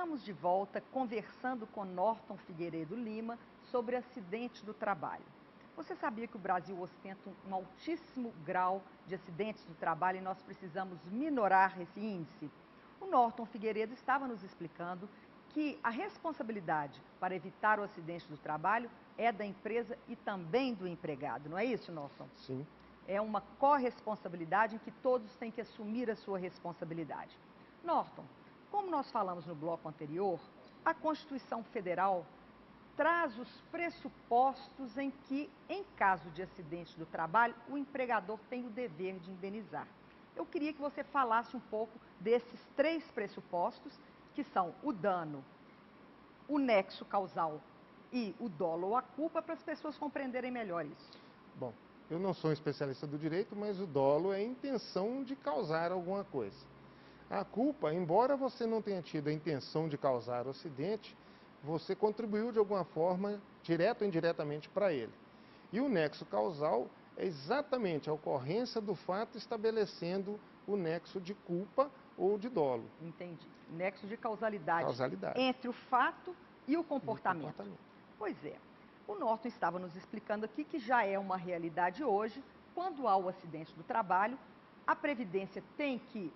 estamos de volta conversando com Norton Figueiredo Lima sobre acidentes do trabalho. Você sabia que o Brasil ostenta um altíssimo grau de acidentes do trabalho e nós precisamos minorar esse índice? O Norton Figueiredo estava nos explicando que a responsabilidade para evitar o acidente do trabalho é da empresa e também do empregado, não é isso, Norton? Sim. É uma corresponsabilidade em que todos têm que assumir a sua responsabilidade. Norton, como nós falamos no bloco anterior, a Constituição Federal traz os pressupostos em que, em caso de acidente do trabalho, o empregador tem o dever de indenizar. Eu queria que você falasse um pouco desses três pressupostos, que são o dano, o nexo causal e o dolo ou a culpa, para as pessoas compreenderem melhor isso. Bom, eu não sou um especialista do direito, mas o dolo é a intenção de causar alguma coisa. A culpa, embora você não tenha tido a intenção de causar o acidente, você contribuiu de alguma forma, direta ou indiretamente, para ele. E o nexo causal é exatamente a ocorrência do fato estabelecendo o nexo de culpa ou de dolo. Entendi. Nexo de causalidade, Causalidade. entre o fato e o comportamento. comportamento. Pois é. O Norton estava nos explicando aqui que já é uma realidade hoje, quando há o acidente do trabalho, a Previdência tem que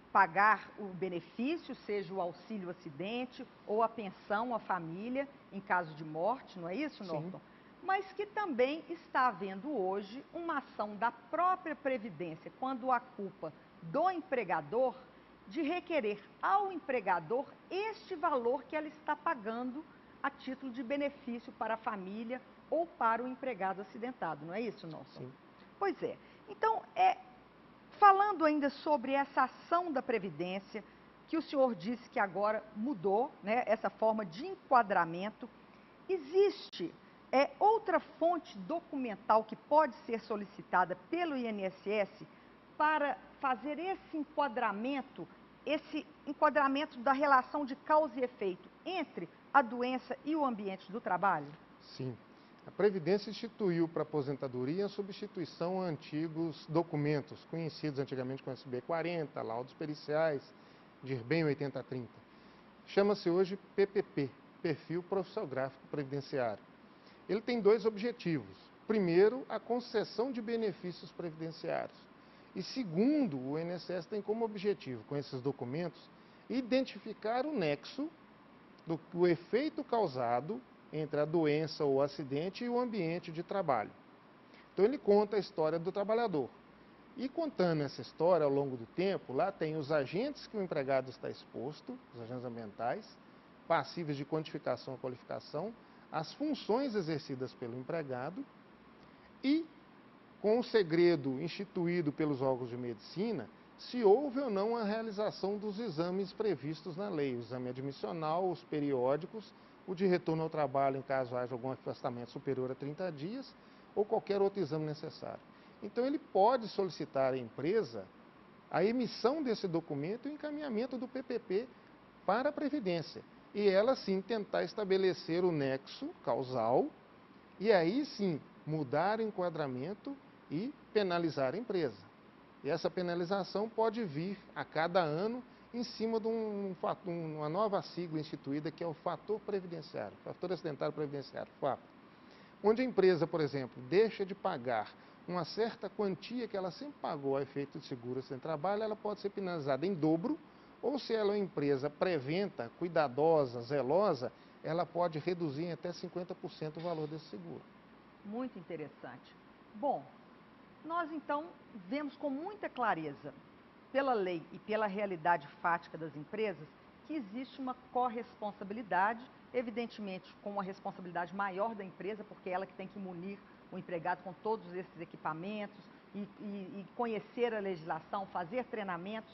pagar o benefício, seja o auxílio acidente ou a pensão à família em caso de morte, não é isso, Norton? Sim. Mas que também está havendo hoje uma ação da própria Previdência, quando há culpa do empregador, de requerer ao empregador este valor que ela está pagando a título de benefício para a família ou para o empregado acidentado, não é isso, Norton? Sim. Pois é. Então, falando ainda sobre essa ação da Previdência, que o senhor disse que agora mudou, né, essa forma de enquadramento, existe outra fonte documental que pode ser solicitada pelo INSS para fazer esse enquadramento da relação de causa e efeito entre a doença e o ambiente do trabalho? Sim. A Previdência instituiu para a aposentadoria a substituição a antigos documentos, conhecidos antigamente como SB40, laudos periciais, DIRBEM 8030. Chama-se hoje PPP, Perfil Profissiográfico Previdenciário. Ele tem dois objetivos. Primeiro, a concessão de benefícios previdenciários. E segundo, o INSS tem como objetivo, com esses documentos, identificar o nexo do efeito causado entre a doença ou acidente e o ambiente de trabalho. Então ele conta a história do trabalhador. E contando essa história ao longo do tempo, lá tem os agentes que o empregado está exposto, os agentes ambientais, passíveis de quantificação ou qualificação, as funções exercidas pelo empregado e, com o segredo instituído pelos órgãos de medicina, se houve ou não a realização dos exames previstos na lei, o exame admissional, os periódicos, o de retorno ao trabalho em caso haja algum afastamento superior a 30 dias ou qualquer outro exame necessário. Então ele pode solicitar à empresa a emissão desse documento e o encaminhamento do PPP para a Previdência. E ela sim tentar estabelecer o nexo causal e aí sim mudar o enquadramento e penalizar a empresa. E essa penalização pode vir a cada ano em cima de uma nova sigla instituída que é o fator previdenciário, fator acidentário previdenciário, FAP. Onde a empresa, por exemplo, deixa de pagar uma certa quantia que ela sempre pagou a efeito de seguro acidente de trabalho, ela pode ser penalizada em dobro, ou se ela é uma empresa preventa, cuidadosa, zelosa, ela pode reduzir em até 50% o valor desse seguro. Muito interessante. Bom, nós então vemos com muita clareza, pela lei e pela realidade fática das empresas, que existe uma corresponsabilidade, evidentemente com uma responsabilidade maior da empresa, porque é ela que tem que munir o empregado com todos esses equipamentos e conhecer a legislação, fazer treinamentos.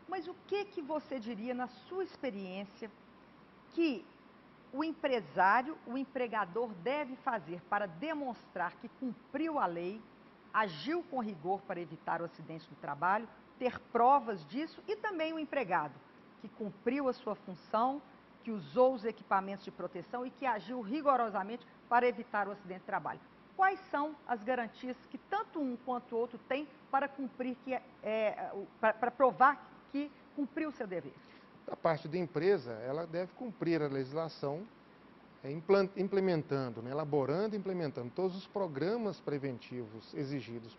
Mas o que você diria, na sua experiência, que o empresário, o empregador deve fazer para demonstrar que cumpriu a lei, agiu com rigor para evitar o acidente do trabalho, ter provas disso, e também o empregado, que cumpriu a sua função, que usou os equipamentos de proteção e que agiu rigorosamente para evitar o acidente de trabalho? Quais são as garantias que tanto um quanto o outro tem para cumprir, para provar que cumpriu o seu dever? Da parte da empresa, ela deve cumprir a legislação implementando, né, elaborando e implementando todos os programas preventivos exigidos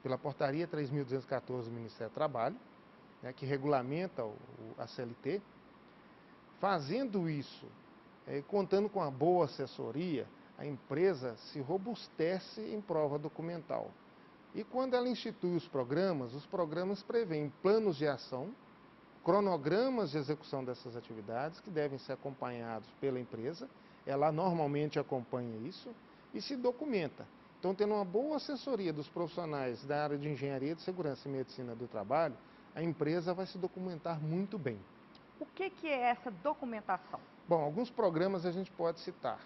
pela Portaria 3.214 do Ministério do Trabalho, né, que regulamenta a CLT. Fazendo isso, contando com a boa assessoria, a empresa se robustece em prova documental. E quando ela institui os programas prevêem planos de ação, cronogramas de execução dessas atividades que devem ser acompanhados pela empresa. Ela normalmente acompanha isso e se documenta. Então, tendo uma boa assessoria dos profissionais da área de engenharia de segurança e medicina do trabalho, a empresa vai se documentar muito bem. O que é essa documentação? Bom, alguns programas a gente pode citar.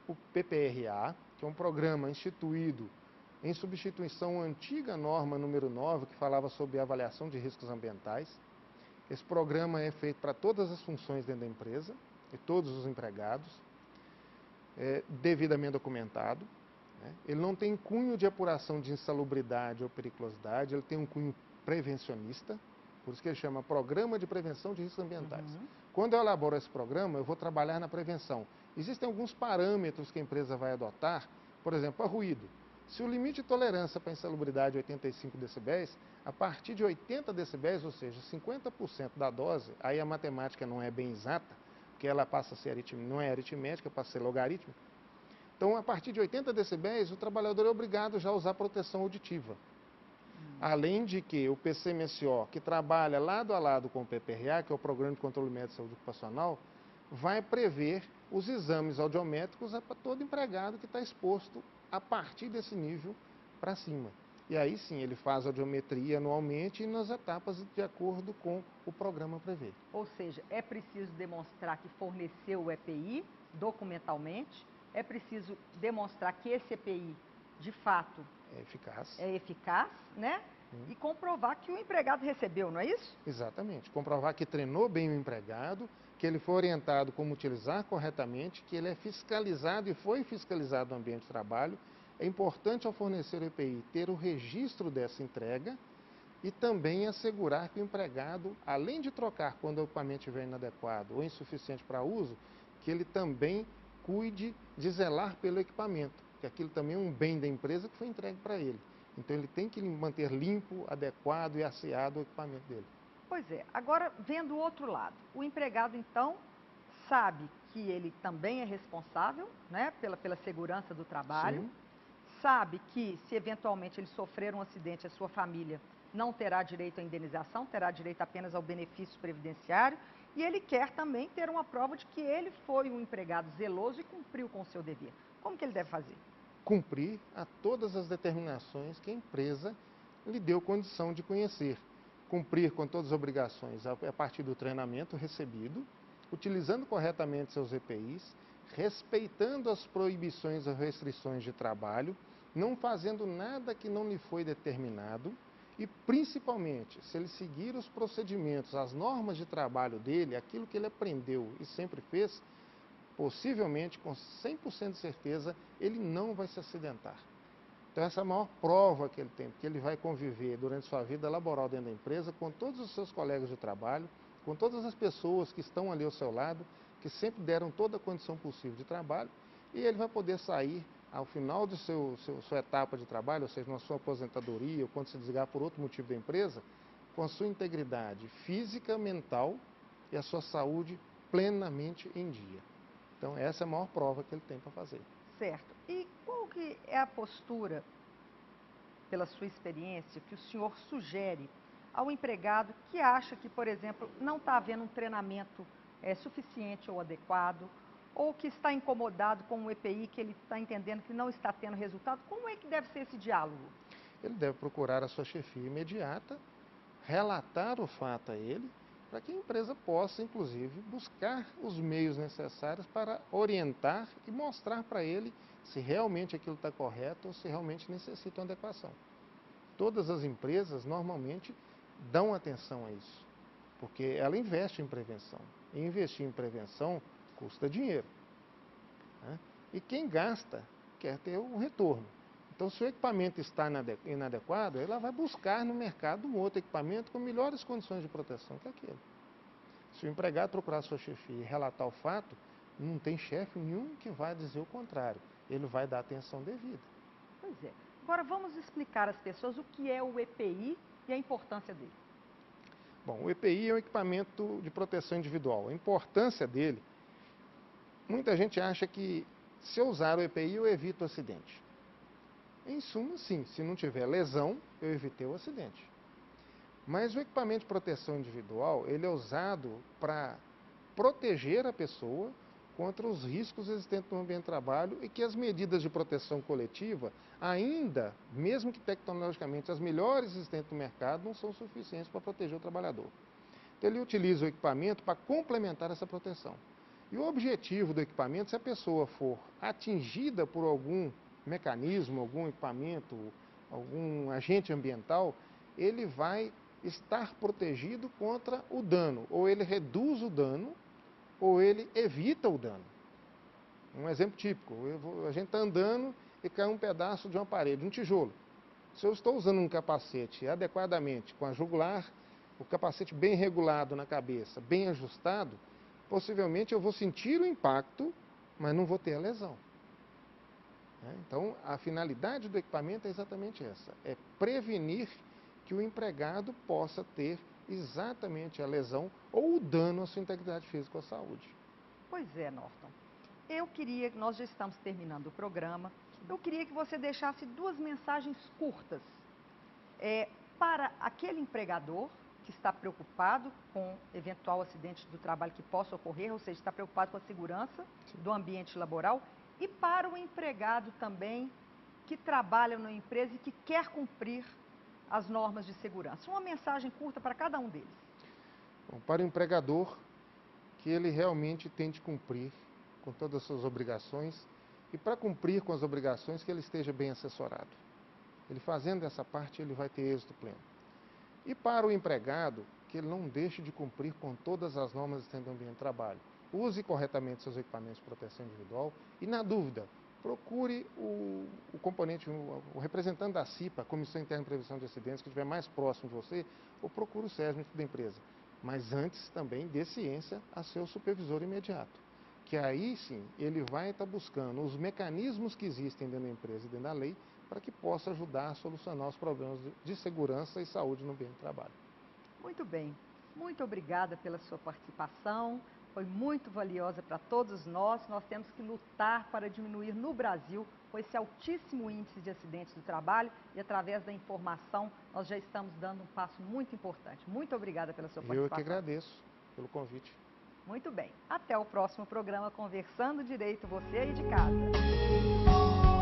O PPRA, que é um programa instituído em substituição à antiga norma número 9, que falava sobre avaliação de riscos ambientais. Esse programa é feito para todas as funções dentro da empresa e todos os empregados, devidamente documentado. Né? Ele não tem cunho de apuração de insalubridade ou periculosidade, ele tem um cunho prevencionista, por isso que ele chama Programa de Prevenção de Riscos Ambientais. Quando eu elaboro esse programa, eu vou trabalhar na prevenção. Existem alguns parâmetros que a empresa vai adotar, por exemplo, para ruído. Se o limite de tolerância para insalubridade é 85 decibéis, a partir de 80 decibéis, ou seja, 50% da dose, aí a matemática não é bem exata, porque ela passa a ser não é aritmética, passa a ser logarítmica. Então, a partir de 80 decibéis, o trabalhador é obrigado já a usar proteção auditiva. Além de que o PCMSO, que trabalha lado a lado com o PPRA, que é o Programa de Controle Médico de Saúde Ocupacional, vai prever os exames audiométricos para todo empregado que está exposto a partir desse nível para cima. E aí sim, ele faz a audiometria anualmente e nas etapas de acordo com o programa prevê. Ou seja, é preciso demonstrar que forneceu o EPI documentalmente, é preciso demonstrar que esse EPI, de fato, é eficaz, né? E comprovar que o empregado recebeu, não é isso? Exatamente. Comprovar que treinou bem o empregado, que ele foi orientado como utilizar corretamente, que ele é fiscalizado e foi fiscalizado no ambiente de trabalho. É importante ao fornecer o EPI ter o registro dessa entrega e também assegurar que o empregado, além de trocar quando o equipamento estiver inadequado ou insuficiente para uso, que ele também cuide de zelar pelo equipamento, que aquilo também é um bem da empresa que foi entregue para ele. Então ele tem que manter limpo, adequado e asseado o equipamento dele. Pois é. Agora, vendo o outro lado, o empregado, então, sabe que ele também é responsável, né, pela segurança do trabalho, sabe que se eventualmente ele sofrer um acidente, a sua família não terá direito à indenização, terá direito apenas ao benefício previdenciário, e ele quer também ter uma prova de que ele foi um empregado zeloso e cumpriu com o seu dever. Como que ele deve fazer? Cumprir a todas as determinações que a empresa lhe deu condição de conhecer. Cumprir com todas as obrigações a partir do treinamento recebido, utilizando corretamente seus EPIs, respeitando as proibições ou restrições de trabalho, não fazendo nada que não lhe foi determinado e, principalmente, se ele seguir os procedimentos, as normas de trabalho dele, aquilo que ele aprendeu e sempre fez, possivelmente, com 100% de certeza, ele não vai se acidentar. Então, essa é a maior prova que ele tem, porque ele vai conviver durante sua vida laboral dentro da empresa com todos os seus colegas de trabalho, com todas as pessoas que estão ali ao seu lado, que sempre deram toda a condição possível de trabalho, e ele vai poder sair ao final de sua etapa de trabalho, ou seja, na sua aposentadoria, ou quando se desligar por outro motivo da empresa, com a sua integridade física, mental e a sua saúde plenamente em dia. Então, essa é a maior prova que ele tem para fazer. Certo. E qual que é a postura, pela sua experiência, que o senhor sugere ao empregado que acha que, por exemplo, não está havendo um treinamento suficiente ou adequado, ou que está incomodado com o EPI, que ele está entendendo que não está tendo resultado? Como é que deve ser esse diálogo? Ele deve procurar a sua chefia imediata, relatar o fato a ele, para que a empresa possa, inclusive, buscar os meios necessários para orientar e mostrar para ele se realmente aquilo está correto ou se realmente necessita uma adequação. Todas as empresas, normalmente, dão atenção a isso, porque ela investe em prevenção. E investir em prevenção custa dinheiro, né? E quem gasta quer ter um retorno. Então, se o equipamento está inadequado, ela vai buscar no mercado um outro equipamento com melhores condições de proteção que aquele. Se o empregado procurar sua chefia e relatar o fato, não tem chefe nenhum que vai dizer o contrário. Ele vai dar atenção devida. Pois é. Agora vamos explicar às pessoas o que é o EPI e a importância dele. Bom, o EPI é um equipamento de proteção individual. A importância dele, muita gente acha que se eu usar o EPI eu evito o acidente. Em suma, sim, se não tiver lesão, eu evitei o acidente. Mas o equipamento de proteção individual, ele é usado para proteger a pessoa contra os riscos existentes no ambiente de trabalho e que as medidas de proteção coletiva, ainda, mesmo que tecnologicamente as melhores existentes no mercado, não são suficientes para proteger o trabalhador. Então, ele utiliza o equipamento para complementar essa proteção. E o objetivo do equipamento, se a pessoa for atingida por algum mecanismo, algum equipamento, algum agente ambiental, ele vai estar protegido contra o dano. Ou ele reduz o dano, ou ele evita o dano. Um exemplo típico, a gente está andando e cai um pedaço de uma parede, um tijolo. Se eu estou usando um capacete adequadamente, com a jugular, o capacete bem regulado na cabeça, bem ajustado, possivelmente eu vou sentir o impacto, mas não vou ter a lesão. Então, a finalidade do equipamento é exatamente essa, é prevenir que o empregado possa ter exatamente a lesão ou o dano à sua integridade física ou à saúde. Pois é, Norton. Nós já estamos terminando o programa, eu queria que você deixasse duas mensagens curtas para aquele empregador que está preocupado com eventual acidente do trabalho que possa ocorrer, ou seja, está preocupado com a segurança do ambiente laboral, e para o empregado também que trabalha numa empresa e que quer cumprir as normas de segurança. Uma mensagem curta para cada um deles. Bom, para o empregador, que ele realmente tente cumprir com todas as suas obrigações e para cumprir com as obrigações que ele esteja bem assessorado. Ele fazendo essa parte, ele vai ter êxito pleno. E para o empregado, que ele não deixe de cumprir com todas as normas existentes no ambiente de trabalho. Use corretamente seus equipamentos de proteção individual e, na dúvida, procure o componente, o representante da CIPA, a Comissão Interna de Prevenção de Acidentes, que estiver mais próximo de você, ou procure o SESMIT da empresa. Mas antes também dê ciência a seu supervisor imediato, que aí sim ele vai estar buscando os mecanismos que existem dentro da empresa e dentro da lei para que possa ajudar a solucionar os problemas de segurança e saúde no ambiente de trabalho. Muito bem, muito obrigada pela sua participação, foi muito valiosa para todos nós. Nós temos que lutar para diminuir no Brasil com esse altíssimo índice de acidentes do trabalho e através da informação nós já estamos dando um passo muito importante. Muito obrigada pela sua participação. Eu que agradeço pelo convite. Muito bem, até o próximo programa Conversando Direito, você aí de casa.